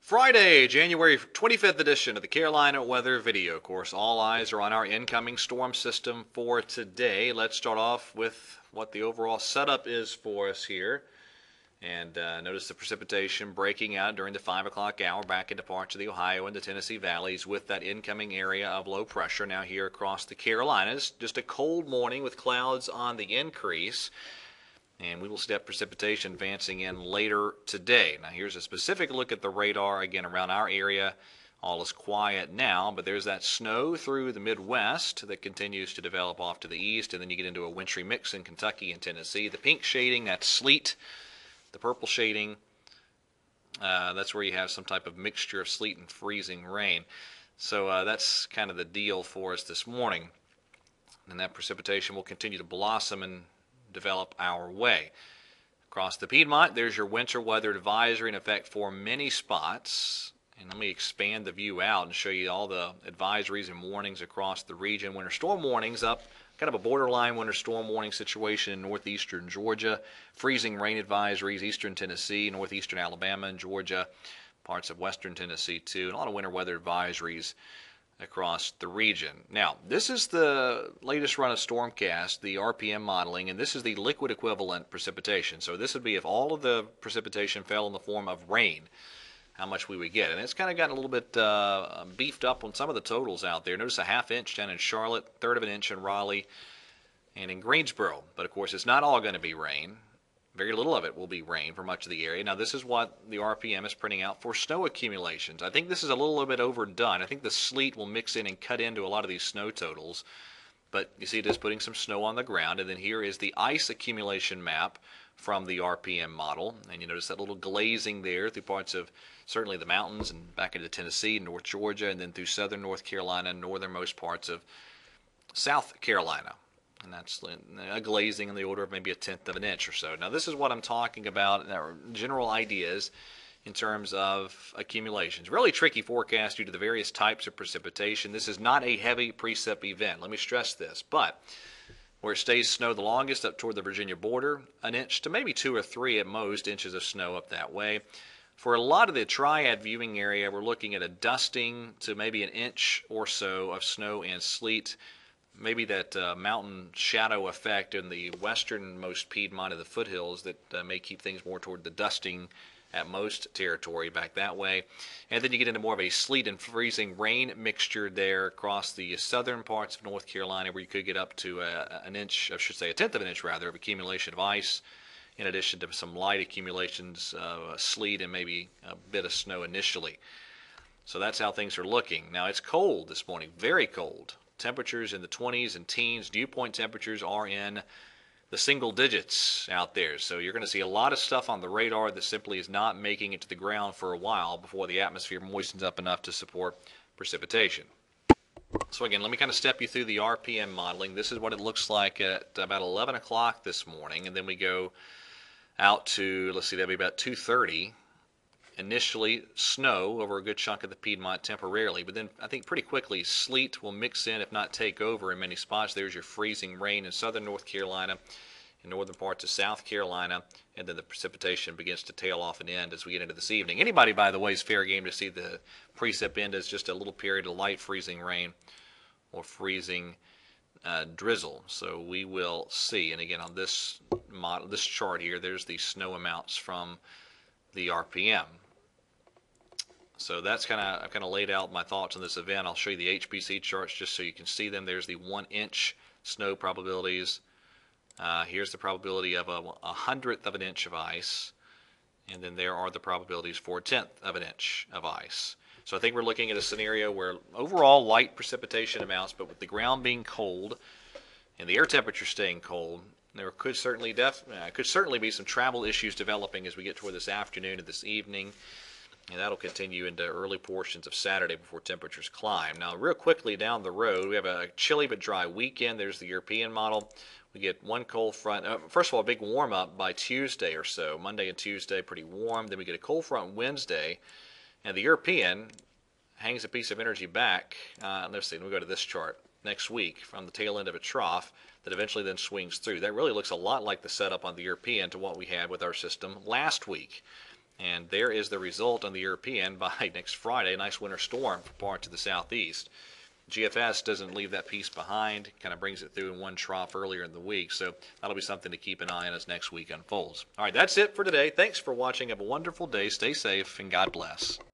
Friday, January 25th edition of the Carolina Weather Video Course. All eyes are on our incoming storm system for today. Let's start off with what the overall setup is for us here. And notice the precipitation breaking out during the 5 o'clock hour back into parts of the Ohio and the Tennessee valleys with that incoming area of low pressure now here across the Carolinas. Just a cold morning with clouds on the increase. And we will see that precipitation advancing in later today. Now here's a specific look at the radar again around our area. All is quiet now, but there's that snow through the Midwest that continues to develop off to the east, and then you get into a wintry mix in Kentucky and Tennessee. The pink shading, that's sleet. The purple shading, that's where you have some type of mixture of sleet and freezing rain. So that's kind of the deal for us this morning. And that precipitation will continue to blossom and develop our way. Across the Piedmont, there's your winter weather advisory in effect for many spots. And let me expand the view out and show you all the advisories and warnings across the region. Winter storm warnings up, kind of a borderline winter storm warning situation in northeastern Georgia. Freezing rain advisories, eastern Tennessee, northeastern Alabama and Georgia, parts of western Tennessee too, and a lot of winter weather advisories across the region. Now, this is the latest run of Stormcast, the RPM modeling, and this is the liquid equivalent precipitation. So this would be if all of the precipitation fell in the form of rain, how much we would get. And it's kind of gotten a little bit beefed up on some of the totals out there. Notice a ½ inch down in Charlotte, third of an inch in Raleigh, and in Greensboro. But of course, it's not all going to be rain. Very little of it will be rain for much of the area. Now, this is what the RPM is printing out for snow accumulations. I think this is a little bit overdone. I think the sleet will mix in and cut into a lot of these snow totals. But you see it is putting some snow on the ground. And then here is the ice accumulation map from the RPM model. And you notice that little glazing there through parts of certainly the mountains and back into Tennessee, North Georgia, and then through southern North Carolina and northernmost parts of South Carolina. And that's a glazing in the order of maybe 1/10 of an inch or so. Now, this is what I'm talking about, general ideas in terms of accumulations. Really tricky forecast due to the various types of precipitation. This is not a heavy precip event. Let me stress this. But where it stays snow the longest up toward the Virginia border, 1 inch to maybe 2 or 3 at most inches of snow up that way. For a lot of the triad viewing area, we're looking at a dusting to maybe 1 inch or so of snow and sleet. Maybe that mountain shadow effect in the westernmost Piedmont of the foothills that may keep things more toward the dusting at most territory back that way. And then you get into more of a sleet and freezing rain mixture there across the southern parts of North Carolina, where you could get up to 1 inch, I should say 1/10 of an inch rather, of accumulation of ice, in addition to some light accumulations of sleet and maybe a bit of snow initially. So that's how things are looking. Now, it's cold this morning, very cold. Temperatures in the 20s and teens. Dew point temperatures are in the single digits out there. So you're going to see a lot of stuff on the radar that simply is not making it to the ground for a while before the atmosphere moistens up enough to support precipitation. So again, let me kind of step you through the RPM modeling. This is what it looks like at about 11 o'clock this morning. And then we go out to, let's see, that'll be about 2:30. Initially snow over a good chunk of the Piedmont temporarily, but then I think pretty quickly sleet will mix in, if not take over in many spots. There's your freezing rain in southern North Carolina, in northern parts of South Carolina, and then the precipitation begins to tail off and end as we get into this evening. Anybody, by the way, is fair game to see the precip end as just a little period of light freezing rain or freezing drizzle. So we will see. And again, on this model, this chart here, there's the snow amounts from the RPM. So that's I've kind of laid out my thoughts on this event. I'll show you the HPC charts just so you can see them. There's the 1 inch snow probabilities. Here's the probability of a 100th of an inch of ice. And then there are the probabilities for 1/10 of an inch of ice. So I think we're looking at a scenario where overall light precipitation amounts, but with the ground being cold and the air temperature staying cold, there could certainly be some travel issues developing as we get toward this afternoon and this evening. And that'll continue into early portions of Saturday before temperatures climb. Now, real quickly down the road, we have a chilly but dry weekend. There's the European model. We get one cold front. First of all, a big warm-up by Tuesday or so. Monday and Tuesday, pretty warm. Then we get a cold front Wednesday. And the European hangs a piece of energy back. Let's see, we'll go to this chart. Next week from the tail end of a trough that eventually then swings through. That really looks a lot like the setup on the European to what we had with our system last week. And there is the result on the European by next Friday. A nice winter storm for parts of the southeast. GFS doesn't leave that piece behind, kind of brings it through in one trough earlier in the week, so that'll be something to keep an eye on as next week unfolds. All right, that's it for today. Thanks for watching. Have a wonderful day. Stay safe, and God bless.